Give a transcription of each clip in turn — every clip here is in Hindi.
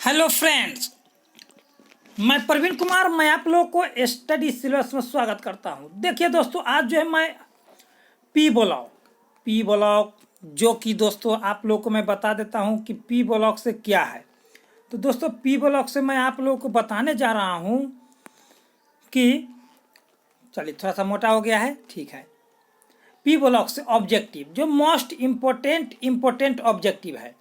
हेलो फ्रेंड्स, मैं प्रवीण कुमार। मैं आप लोगों को स्टडी सिलेबस में स्वागत करता हूं। देखिए दोस्तों, आज जो है मैं पी ब्लॉक जो कि दोस्तों आप लोगों को मैं बता देता हूं कि पी ब्लॉक से क्या है। तो दोस्तों पी ब्लॉक से मैं आप लोगों को बताने जा रहा हूं कि चलिए थोड़ा सा मोटा हो गया है, ठीक है। पी ब्लॉक से ऑब्जेक्टिव जो मोस्ट इम्पोर्टेंट ऑब्जेक्टिव है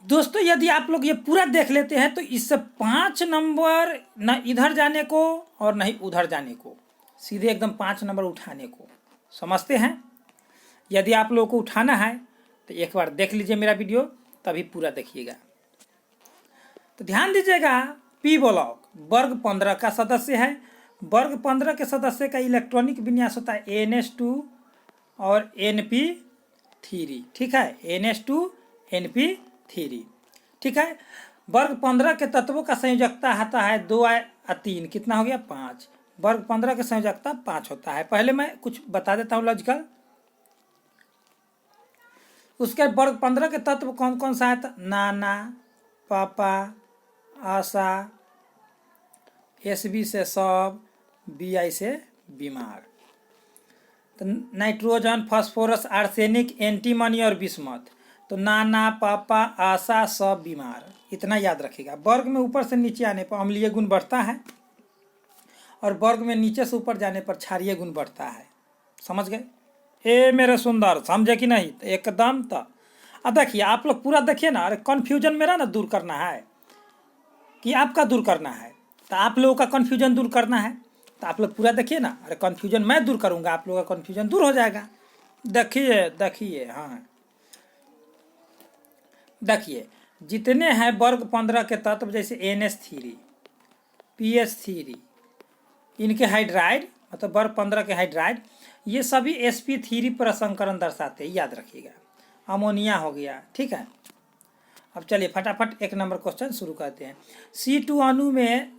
दोस्तों, यदि आप लोग ये पूरा देख लेते हैं तो इससे 5 नंबर न इधर जाने को और न ही उधर जाने को, सीधे एकदम 5 नंबर उठाने को समझते हैं। यदि आप लोगों को उठाना है तो एक बार देख लीजिए मेरा वीडियो, तभी पूरा देखिएगा। तो ध्यान दीजिएगा, पी ब्लॉक वर्ग 15 का सदस्य है। वर्ग 15 के सदस्य का इलेक्ट्रॉनिक विन्यास होता है NH2 और Np3, ठीक है। NH2 Np3, ठीक है। वर्ग 15 के तत्वों का संयोजकता आता है 2 और 3, कितना हो गया 5। वर्ग 15 के संयोजकता 5 होता है। पहले मैं कुछ बता देता हूँ लॉजिकल। उसके वर्ग 15 के तत्व कौन कौन सा है? नाना, पापा, आशा, SB से सब, BI से बीमार। तो नाइट्रोजन, फास्फोरस, आर्सेनिक, एंटीमनी और बिस्मथ। तो नाना, पापा, आशा, सब, बीमार, इतना याद रखिएगा। वर्ग में ऊपर से नीचे आने पर अम्लीय गुण बढ़ता है और वर्ग में नीचे से ऊपर जाने पर क्षारीय गुण बढ़ता है। समझ गए? ए मेरे सुंदर, समझे कि नहीं? तो एकदम। तो अब देखिए, आप लोग पूरा देखिए ना। अरे कन्फ्यूजन मेरा ना दूर करना है कि आपका दूर करना है। तो आप लोगों का कन्फ्यूजन दूर करना है तो आप लोग पूरा देखिए ना। अरे कन्फ्यूजन मैं दूर करूंगा, आप लोगों का कन्फ्यूजन दूर हो जाएगा। देखिए हाँ, देखिए जितने हैं वर्ग 15 के तत्व, जैसे NH3, PH3, इनके हाइड्राइड मतलब वर्ग 15 के हाइड्राइड, ये सभी sp3 पर असंकरण दर्शाते हैं, याद रखिएगा। अमोनिया हो गया, ठीक है। अब चलिए फटाफट 1 नंबर क्वेश्चन शुरू करते हैं। C2 अणु में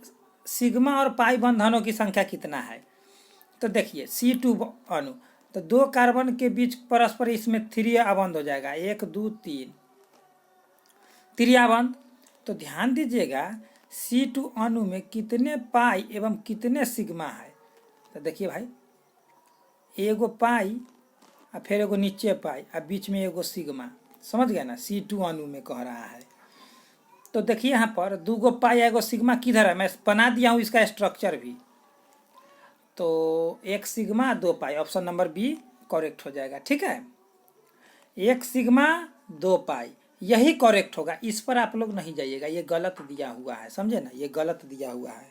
सिग्मा और पाई बंधनों की संख्या कितना है? तो देखिए C2 अणु, तो 2 कार्बन के बीच परस्पर इसमें 3 बंध हो जाएगा, 1 2 3 त्रियाबंध। तो ध्यान दीजिएगा, C2 अणु में कितने पाई एवं कितने सिग्मा है? तो देखिए भाई, एगो पाई और फिर एगो नीचे पाई और बीच में एगो सिग्मा। समझ गया ना? C2 अणु में कह रहा है। तो देखिए यहाँ पर 2 पाई एगो सिग्मा किधर है? मैं बना दिया हूँ इसका स्ट्रक्चर भी। तो 1 सिग्मा 2 पाई, ऑप्शन नंबर बी करेक्ट हो जाएगा, ठीक है। 1 सिग्मा 2 पाई, यही करेक्ट होगा। इस पर आप लोग नहीं जाइएगा, ये गलत दिया हुआ है, समझे ना? ये गलत दिया हुआ है।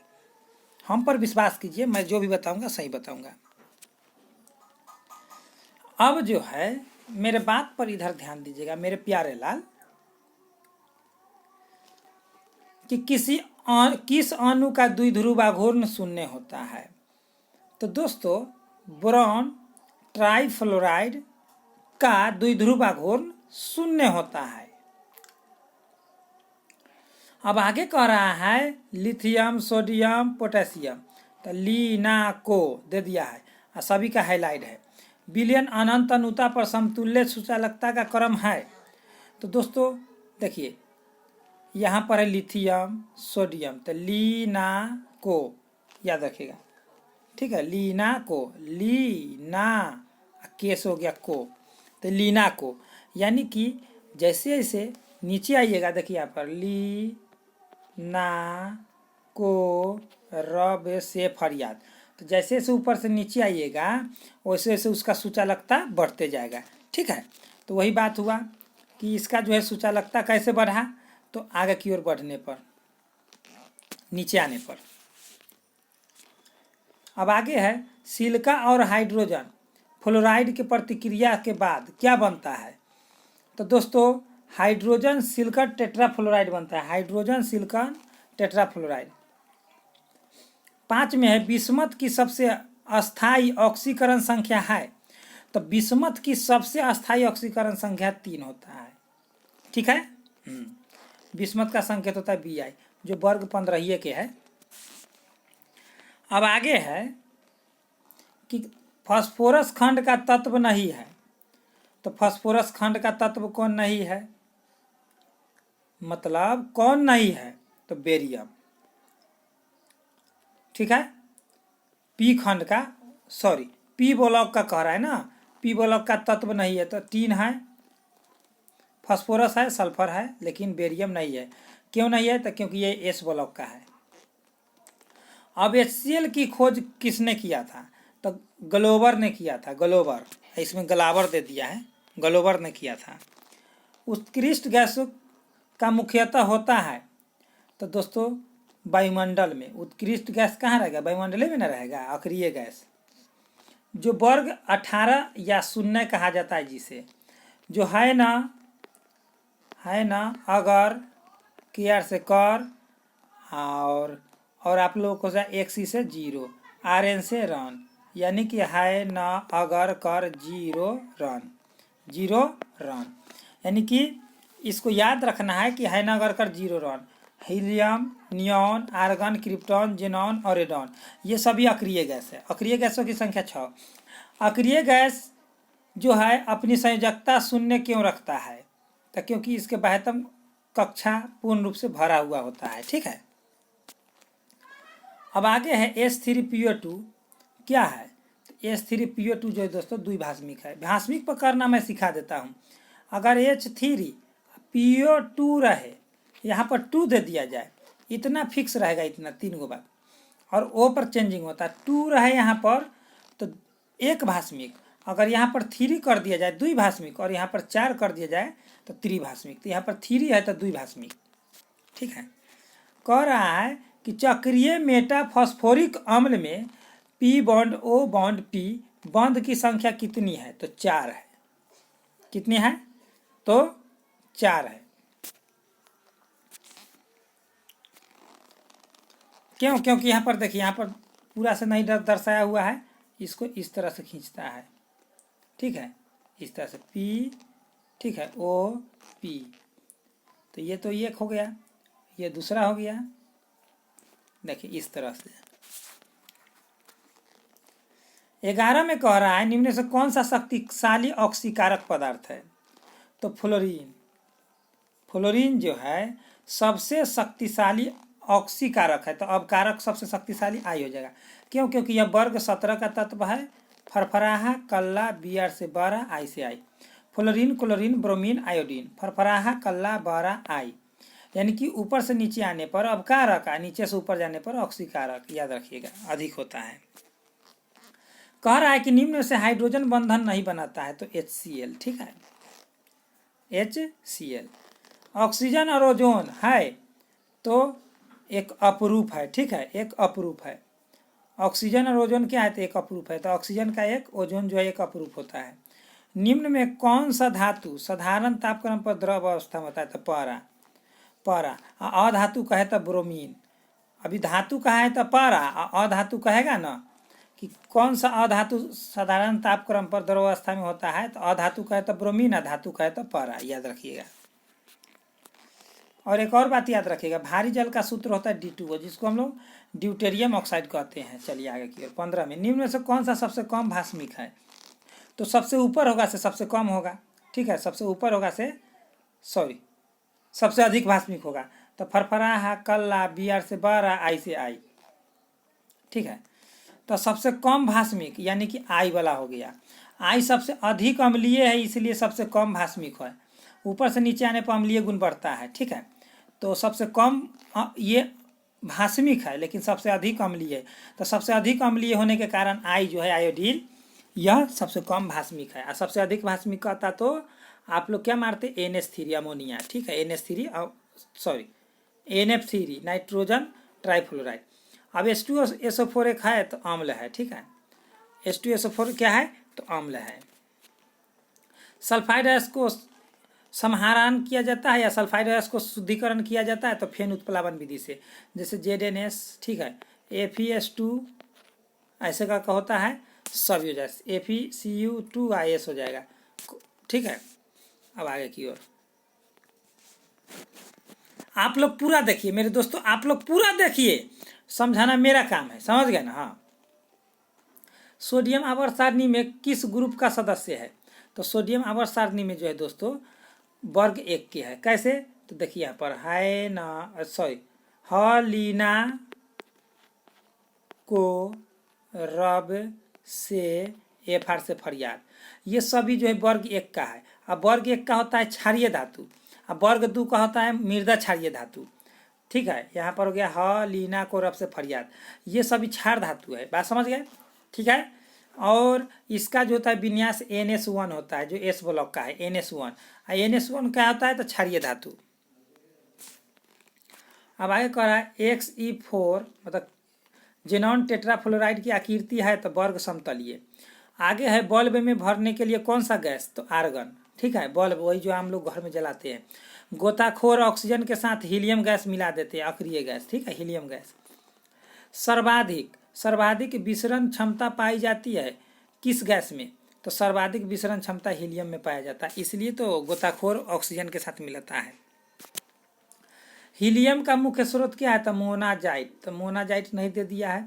हम पर विश्वास कीजिए, मैं जो भी बताऊंगा सही बताऊंगा। अब जो है, मेरे बात पर इधर ध्यान दीजिएगा मेरे प्यारे लाल, कि किस अणु का द्विध्रुव आघूर्ण शून्य होता है? तो दोस्तों बोरॉन ट्राइफ्लोराइड का द्विध्रुव आघूर्ण शून्य होता है। अब आगे कह रहा है लिथियम, सोडियम, पोटेशियम। तो लीना को दे दिया है और सभी का हाईलाइट है। विलयन अनंत अनुता पर समतुल्य सुचालकता का क्रम है। तो दोस्तों देखिए, यहाँ पर है लिथियम, सोडियम, तो लीना को याद रखिएगा, ठीक है। लीना को, लीना केस हो गया को, तो लीना को, यानी कि जैसे जैसे नीचे आइएगा, देखिए यहाँ पर ली ना को रब से फरियाद। तो जैसे जैसे ऊपर से नीचे आइएगा वैसे वैसे उसका सुचालकता बढ़ते जाएगा, ठीक है। तो वही बात हुआ कि इसका जो है सुचालकता कैसे बढ़ा? तो आगे की ओर बढ़ने पर, नीचे आने पर। अब आगे है सिलिका और हाइड्रोजन फ्लोराइड के प्रतिक्रिया के बाद क्या बनता है? तो दोस्तों हाइड्रोजन सिलिकन टेट्राफ्लोराइड बनता है। Hydrogen silicon tetrafluoride. 5 में है बिस्मथ की सबसे अस्थायी ऑक्सीकरण संख्या है। तो बिस्मथ की सबसे अस्थायी ऑक्सीकरण संख्या 3 होता है, ठीक है। बिस्मथ का संकेत होता है Bi, जो वर्ग 15 के है। अब आगे है कि फास्फोरस खंड का तत्व नहीं है। तो फास्फोरस खंड का तत्व कौन नहीं है? मतलब कौन नहीं है, तो बेरियम। ठीक है, पी खंड का, सॉरी पी ब्लॉक का कह रहा है ना, पी ब्लॉक का तत्व नहीं है, तो टीन है, फास्फोरस है, सल्फर है, लेकिन बेरियम नहीं है। क्यों नहीं है, तो क्योंकि ये एस ब्लॉक का है। अब HCl की खोज किसने किया था, तो ग्लोबर ने किया था। ग्लोबर, इसमें ग्लाबर दे दिया है, ग्लोबर ने किया था। उत्कृष्ट गैसों का मुख्यतः होता है, तो दोस्तों वायुमंडल में। उत्कृष्ट गैस कहाँ रहेगा, वायुमंडल में ना रहेगा, अक्रिय गैस। जो वर्ग 18 या शून्य कहा जाता है, जिसे जो है ना अगर केयर से कर, और आप लोगों को एक सी से 0, RN से रन, यानी कि है ना अगर कर 0 रन, यानी कि इसको याद रखना है कि है ना अगर कर 0 रन। Helium, neon, argon, krypton, xenon और रेडॉन, ये सभी अक्रिय गैस है। अक्रिय गैसों की संख्या 6। अक्रिय गैस जो है अपनी संयोजकता शून्य क्यों रखता है, तो क्योंकि इसके बाह्यतम कक्षा पूर्ण रूप से भरा हुआ होता है। ठीक है, अब आगे है H3PO2 क्या है। H3PO2 जो है दोस्तों द्विभाषमिक है। भाषमिक पर करना मैं सिखा देता हूँ। अगर H3PO2 रहे, यहाँ पर 2 दे दिया जाए, इतना फिक्स रहेगा, इतना 3 गो बार, और O पर चेंजिंग होता है। 2 रहे यहाँ पर तो एक भाषमिक, अगर यहाँ पर 3 कर दिया जाए द्विभाषमिक, और यहाँ पर 4 कर दिया जाए तो त्रिभाषमिक। तो यहाँ पर 3 है तो द्विभाषमिक। ठीक है, कह रहा है कि चक्रीय मेटाफॉस्फोरिक अम्ल में P bond O bond P bond की संख्या कितनी है, तो 4 है। कितनी है, तो 4 है। क्यों, क्योंकि यहाँ पर देखिए, यहाँ पर पूरा से नहीं दर्शाया हुआ है, इसको इस तरह से खींचता है। ठीक है, इस तरह से P, ठीक है, O P, तो ये तो एक हो गया, ये दूसरा हो गया। देखिए इस तरह से 11 में कह रहा है निम्न से कौन सा शक्तिशाली ऑक्सीकारक पदार्थ है, तो फ्लोरीन। फ्लोरीन जो है सबसे शक्तिशाली ऑक्सीकारक है, तो अब कारक सबसे शक्तिशाली आई हो जाएगा। क्यों, क्योंकि यह वर्ग 17 का तत्व है। फरफराहा, कल्ला, Br से 12, I से I। Fluorine, chlorine, bromine, iodine. फरफराहा, कल्ला, 12, I, यानी कि ऊपर से नीचे आने पर अब कारक, नीचे से ऊपर जाने पर ऑक्सीकारक, याद रखिएगा, अधिक होता है। कह रहा है कि निम्न से हाइड्रोजन बंधन नहीं बनाता है, तो HCl। ठीक है, HCl। ऑक्सीजन और ओजोन है तो एक अपरूप है। ठीक है, एक अपरूप है। ऑक्सीजन और ओजोन क्या है, तो एक अपरूप है, तो ऑक्सीजन का एक, ओजोन जो है एक अपरूप होता है। निम्न में कौन सा धातु साधारण तापक्रम पर द्रव अवस्था में होता है, तो पारा। अधातु कहे तो ब्रोमीन। अभी धातु कहा है तो पारा, अधातु कहेगा ना कि कौन सा अधातु साधारण तापक्रम पर द्रवावस्था में होता है, तो अधातु कहे तो ब्रोमीन, अधातु कहे तो पारा, याद रखिएगा। और एक और बात याद रखिएगा, भारी जल का सूत्र होता है D2O, जिसको हम लोग ड्यूटेरियम ऑक्साइड कहते हैं। चलिए आगे की ओर। 15 में निम्न में से कौन सा सबसे कम भाषमिक है, तो सबसे ऊपर होगा से सबसे कम होगा। ठीक है, सबसे ऊपर होगा से, सॉरी, सबसे अधिक भाषमिक होगा, तो फरफराहा, कल्ला, Br से 12, I से I। ठीक है, तो सबसे कम भाषमिक यानी कि I वाला हो गया। I सबसे अधिक अम्लीय है, इसलिए सबसे कम भाषमिक है। ऊपर से नीचे आने पर अम्लीय गुण बढ़ता है। ठीक है, तो सबसे कम ये भाषमिक है, लेकिन सबसे अधिक अम्लीय है, तो सबसे अधिक अम्लीय होने के कारण I जो है, आयोडीन, यह सबसे कम भाषमिक है। और सबसे अधिक भाषमिक कहता तो आप लोग क्या मारते, NH3 अमोनिया। ठीक है, NH3 sorry NF3 nitrogen trifluoride. अब H2SO4 एक है तो अम्ल है। ठीक है, H2SO4 क्या है, तो अम्ल है। सल्फाइड गैस को समाहरण किया जाता है या सल्फाइड गैस को शुद्धिकरण किया जाता है, तो फेन उत्प्लावन विधि से, जैसे ZNS। ठीक है, FeS2 ऐसे का होता है, सब हो जाए, FeCu2IS हो जाएगा। ठीक है, अब आगे की ओर आप लोग पूरा देखिए मेरे दोस्तों, आप लोग पूरा देखिए, समझाना मेरा काम है, समझ गए ना। हाँ, सोडियम आवर्त सारणी में किस ग्रुप का सदस्य है, तो सोडियम आवर्त सारणी में जो है दोस्तों वर्ग 1 के है। कैसे, तो देखिए यहाँ पर है ना, सॉरी, हलीना को रब से एफआर से फरियाद, ये सभी जो है वर्ग एक का है। अब वर्ग एक का होता है क्षारीय धातु, अब वर्ग दो का होता है मृदा क्षारीय धातु। ठीक है, यहाँ पर हो गया हलीना को रब से फरियाद, ये सभी क्षार धातु है, बात समझ गए। ठीक है, और इसका जो होता है विन्यास NS1 होता है, जो एस ब्लॉक का है NS1। NS1 क्या होता है तो क्षारीय धातु। अब आगे कह रहा है Xe4 मतलब जेनॉन टेट्राफ्लोराइड की आकृति है तो वर्ग समतलीय। आगे है बल्ब में भरने के लिए कौन सा गैस तो आर्गन। ठीक है, बल्ब वही जो हम लोग घर में जलाते हैं। गोताखोर ऑक्सीजन के साथ हीलियम गैस मिला देते हैं, अक्रिय गैस। ठीक है, हीलियम गैस। सर्वाधिक विसरण क्षमता पाई जाती है किस गैस में तो सर्वाधिक विसरण क्षमता हीलियम में पाया जाता है, इसलिए तो गोताखोर ऑक्सीजन के साथ मिलता है। हीलियम का मुख्य स्रोत क्या है तो मोनाजाइट, तो मोनाजाइट नहीं दे दिया है।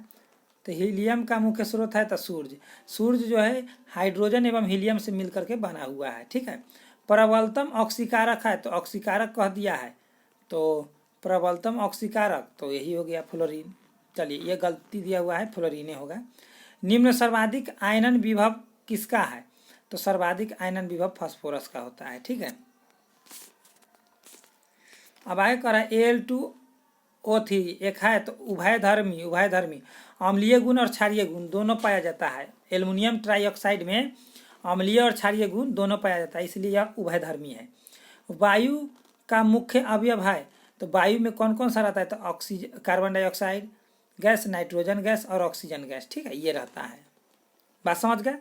तो हीलियम का मुख्य स्रोत है तो सूर्य जो है हाइड्रोजन एवं हीलियम से मिलकर के बना हुआ है। ठीक है, प्रबलतम ऑक्सीकारक है तो ऑक्सीकारक कह दिया है, तो प्रबलतम ऑक्सीकारक तो यही हो गया फ्लोरीन। चलिए, ये गलती दिया हुआ है, फ्लोरीन होगा। निम्न सर्वाधिक आयनन विभव किसका है तो सर्वाधिक आयनन विभव फास्फोरस का होता है। ठीक है, अब आगे करा Al2O3 एक है तो उभयधर्मी अम्लीय गुण और क्षारीय गुण दोनों पाया जाता है। एल्युमिनियम ट्राइऑक्साइड में अम्लीय और क्षारीय गुण दोनों पाया जाता है, इसलिए यह उभयधर्मी है। वायु का मुख्य अवयव है तो वायु में कौन कौन सा रहता है तो oxygen, carbon dioxide gas, nitrogen gas और ऑक्सीजन गैस। ठीक है, ये रहता है, बात समझ गए।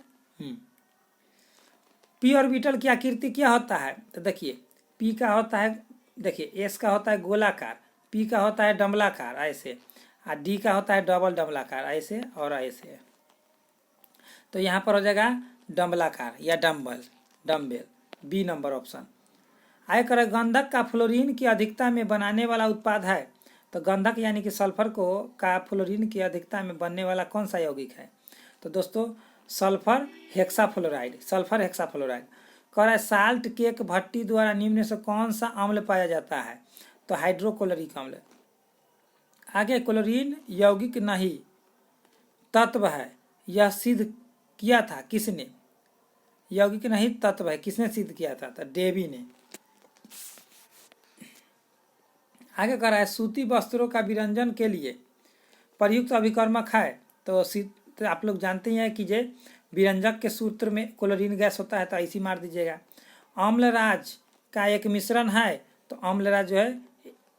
पी ऑर्बिटल की आकृति क्या होता है तो देखिए, पी का होता है, देखिए एस का होता है गोलाकार, पी का होता है डम्बलाकार ऐसे, और डी का होता है डबल डम्बलाकार ऐसे और ऐसे। तो यहाँ पर हो जाएगा डम्बलाकार या डम्बेल, बी नंबर ऑप्शन। आय कर गंधक का फ्लोरीन की अधिकता में बनाने वाला उत्पाद है तो गंधक यानी कि सल्फर को का फ्लोरीन की अधिकता में बनने वाला कौन सा यौगिक है तो दोस्तों सल्फर हेक्साफ्लोराइड। कह रहा है साल्ट केक भट्टी द्वारा निम्न से कौन सा अम्ल पाया जाता है तो हाइड्रोक्लोरिक अम्ल। आगे क्लोरीन यौगिक नहीं तत्व है, यह सिद्ध किया था किसने, यौगिक नहीं तत्व है किसने सिद्ध किया था तो डेवी ने। आगे कह रहा है सूती वस्त्रों का विरंजन के लिए प्रयुक्त अभिकर्मक है तो आप लोग जानते हैं कि जे विरंजक के सूत्र में क्लोरीन गैस होता है तो ऐसी मार दीजिएगा। अम्लराज का एक मिश्रण है तो अम्लराज जो है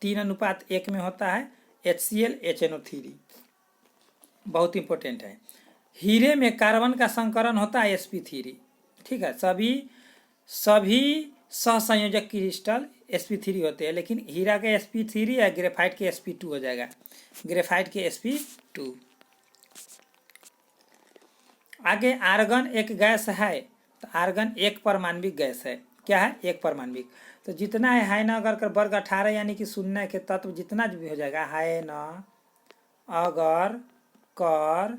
3:1 में होता है, HCl HNO3, बहुत इंपॉर्टेंट है। हीरे में कार्बन का संकरण होता है sp3। ठीक है, सभी सहसंयोजक क्रिस्टल sp3 होते हैं, लेकिन हीरा के sp3 या ग्रेफाइट के sp2 हो जाएगा, ग्रेफाइट के sp2। आगे आर्गन एक गैस है तो आर्गन एक परमाणविक गैस है। क्या है, एक परमाणविक। तो जितना है ना अगर कर वर्ग 18 यानी कि शून्य के तत्व जितना भी हो जाएगा है ना अगर कर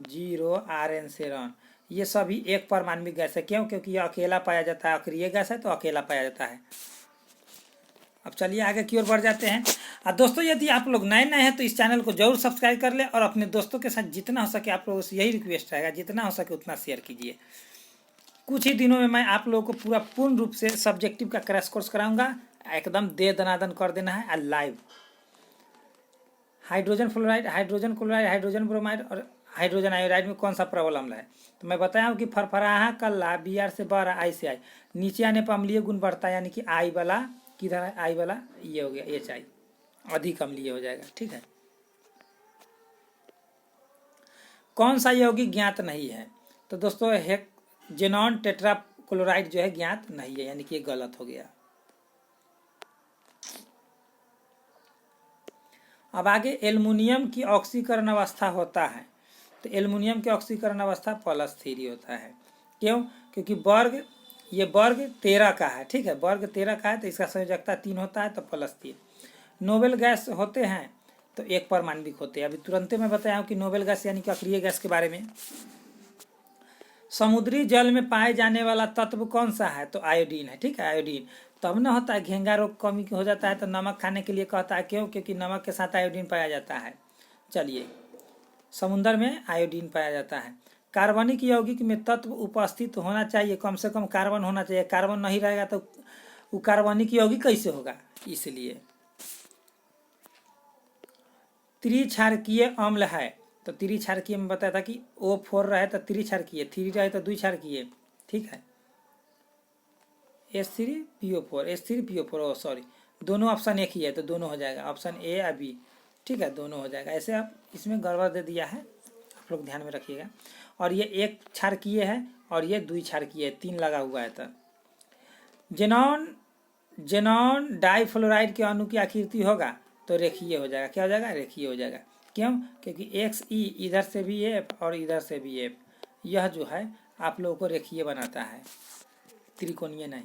0 Rn से रन, ये सभी एक परमाणविक गैस है। क्यों, क्योंकि यह अकेला पाया जाता है, अक्रिय गैस है तो अकेला पाया जाता है। अब चलिए आगे की ओर बढ़ जाते हैं। और दोस्तों यदि आप लोग नए हैं तो इस चैनल को जरूर सब्सक्राइब कर ले और अपने दोस्तों के साथ जितना हो सके आप लोगों से यही रिक्वेस्ट रहेगा, जितना हो सके उतना शेयर कीजिए। कुछ ही दिनों में मैं आप लोगों को पूर्ण रूप से सब्जेक्टिव का क्रैश कोर्स कराऊंगा, एकदम दे दनादन कर देना है live. Hydrogen fluoride, hydrogen chloride, hydrogen bromide और हाइड्रोजन आयोडाइड में कौन सा प्रबल अम्ल है तो मैं बताया हूँ कि फरफराहा कल्ला Br से बड़ा आई से आई, नीचे आने पर अम्लीय गुण बढ़ता है, यानी कि आई वाला किधर है, आई वाला ये हो गया HI, अधिक अम्लीय हो जाएगा। ठीक है, कौन सा यौगिक ज्ञात नहीं है तो दोस्तों जेनॉन टेट्राक्लोराइड जो है ज्ञात नहीं है, यानी कि ये गलत हो गया। अब आगे एल्युमिनियम की ऑक्सीकरण अवस्था होता है तो एल्युमिनियम की ऑक्सीकरण अवस्था +3 होता है। क्यों, क्योंकि ये वर्ग 13 का है। ठीक है, वर्ग 13 का है तो इसका संयोजकता 3 होता है तो +3। नोबेल गैस होते हैं तो एक परमाणविक होते हैं। अभी तुरंत मैं बताया हूँ कि नोबेल गैस यानी कि अक्रिय गैस के बारे में। समुद्री जल में पाए जाने वाला तत्व कौन सा है तो आयोडीन है। ठीक है, आयोडीन तब ना होता है घेंगा रोग कमी हो जाता है तो नमक खाने के लिए कहता है, क्यों? क्योंकि नमक के साथ आयोडीन पाया जाता है। चलिए, समुद्र में आयोडीन पाया जाता है। कार्बनिक यौगिक में तत्व उपस्थित होना चाहिए, कम से कम कार्बन होना चाहिए। कार्बन नहीं रहेगा तो वो कार्बनिक यौगिक कैसे होगा? इसलिए त्रिक्षारकीय अम्ल है, तो त्रिक्षारकीय में बताया था कि O4 रहे तो त्रिक्षारकीय, 3 रहे तो द्विक्षारकीय। ठीक है, H3PO4, H3PO4, सॉरी, दोनों ऑप्शन एक ही है तो दोनों हो जाएगा, ऑप्शन ए या बी। ठीक है, दोनों हो जाएगा। ऐसे आप इसमें गड़बड़ दे दिया है, आप लोग ध्यान में रखिएगा। और ये एक क्षारकीय है और ये द्विक्षारकीय है, 3 लगा हुआ है। तो जेनॉन डाइफ्लोराइड के अणु की आकृति होगा तो रेखीय हो जाएगा। क्या हो जाएगा? रेखीय हो जाएगा। क्यों? क्योंकि XE इधर से भी F और इधर से भी F, यह जो है आप लोगों को रेखीय बनाता है, त्रिकोणीय नहीं।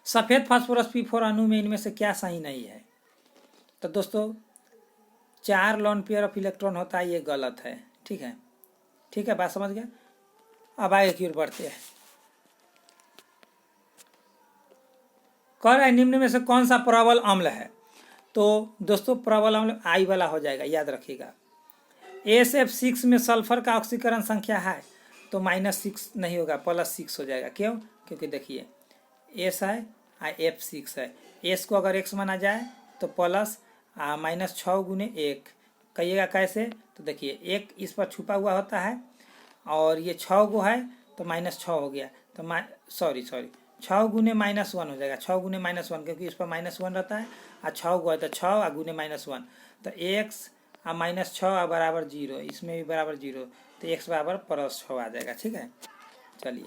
सफ़ेद फास्फोरस P4 अणु में इनमें से क्या सही नहीं है? तो दोस्तों 4 लोन पेयर ऑफ इलेक्ट्रॉन होता है, ये गलत है। ठीक है, ठीक है, बात समझ गया। अब आगे की ओर बढ़ते हैं। कह रहा है निम्न में से कौन सा प्रबल अम्ल है? तो दोस्तों प्रबल अम्ल I वाला हो जाएगा, याद रखिएगा। SF6 में सल्फर का ऑक्सीकरण संख्या है तो -6 नहीं होगा, +6 हो जाएगा। क्यों? क्योंकि देखिए S है और F6 है, S को अगर X माना जाए तो प्लस -6 गुने 1 कहिएगा कैसे? तो देखिए 1 इस पर छुपा हुआ होता है और ये 6 गो है तो -6 हो गया, तो सॉरी 6 गुने -1 हो जाएगा, 6 गुने -1, क्योंकि इस पर -1 रहता है और 6 गो है तो 6 गुने -1, तो x और -6 बराबर 0, इसमें भी बराबर 0, तो x बराबर +6 आ जाएगा। ठीक है, चलिए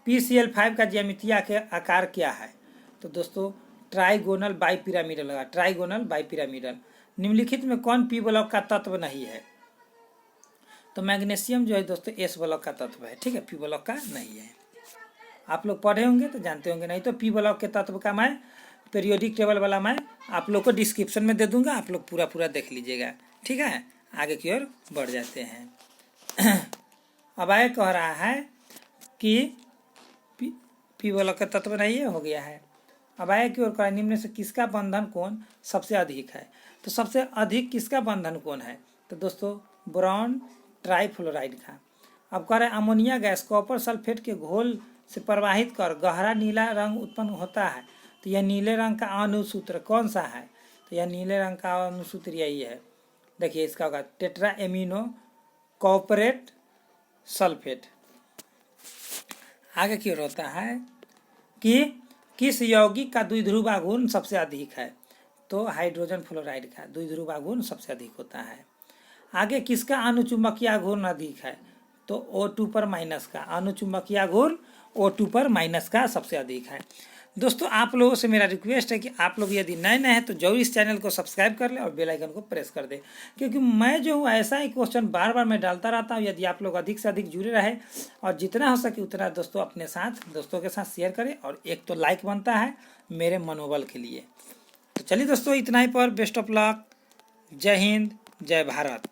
PCl5 का ज्यामितीय आकार क्या है? तो दोस्तों ट्राइगोनल बाइपिरामिडल होगा, ट्राइगोनल बाइपिरामिडल। निम्नलिखित में कौन पी ब्लॉक का तत्व नहीं है? तो मैग्नीशियम जो है दोस्तों S ब्लॉक का तत्व है। ठीक है, पी ब्लॉक का नहीं है। आप लोग पढ़े होंगे तो जानते होंगे, नहीं तो पी ब्लॉक के तत्व का मैं पीरियोडिक टेबल वाला मैं आप लोग को डिस्क्रिप्शन में दे दूंगा, आप लोग पूरा देख लीजिएगा। ठीक है, आगे की ओर बढ़ जाते हैं। अब आगे कह रहा है कि पी ब्लॉक का तत्व नहीं है, हो गया है। अब आगे की ओर कह रहा है निम्न से किसका बंधन कोण सबसे अधिक है? तो सबसे अधिक किसका बंधन कोण है? तो दोस्तों बोरॉन ट्राइफ्लोराइड का। अब कह रहे हैं अमोनिया गैस कॉपर सल्फेट के घोल से प्रवाहित कर गहरा नीला रंग उत्पन्न होता है, तो यह नीले रंग का अणुसूत्र कौन सा है? तो यह नीले रंग का अणुसूत्र यही है। देखिए इसका होगा टेट्रा एमिनो कॉपरेट सल्फेट। आगे की ओर होता है कि किस यौगिक का द्विध्रुव आघूर्ण सबसे अधिक है? तो हाइड्रोजन फ्लोराइड का द्विध्रुव आघूर्ण सबसे अधिक होता है। आगे किसका अणुचुंबकीय आघूर्ण अधिक है? तो O2 पर माइनस का अणुचुंबकीय आघूर्ण O2 पर माइनस का सबसे अधिक है। दोस्तों आप लोगों से मेरा रिक्वेस्ट है कि आप लोग यदि नए हैं तो जरूर इस चैनल को सब्सक्राइब कर लें और बेल आइकन को प्रेस कर दें, क्योंकि मैं जो हूँ ऐसा ही क्वेश्चन बार मैं डालता रहता हूँ। यदि आप लोग अधिक से अधिक जुड़े रहे और जितना हो सके उतना दोस्तों अपने साथ दोस्तों के साथ शेयर करें, और एक तो लाइक बनता है मेरे मनोबल के लिए। तो चलिए दोस्तों इतना ही पर, बेस्ट ऑफ लक, जय हिंद, जय भारत।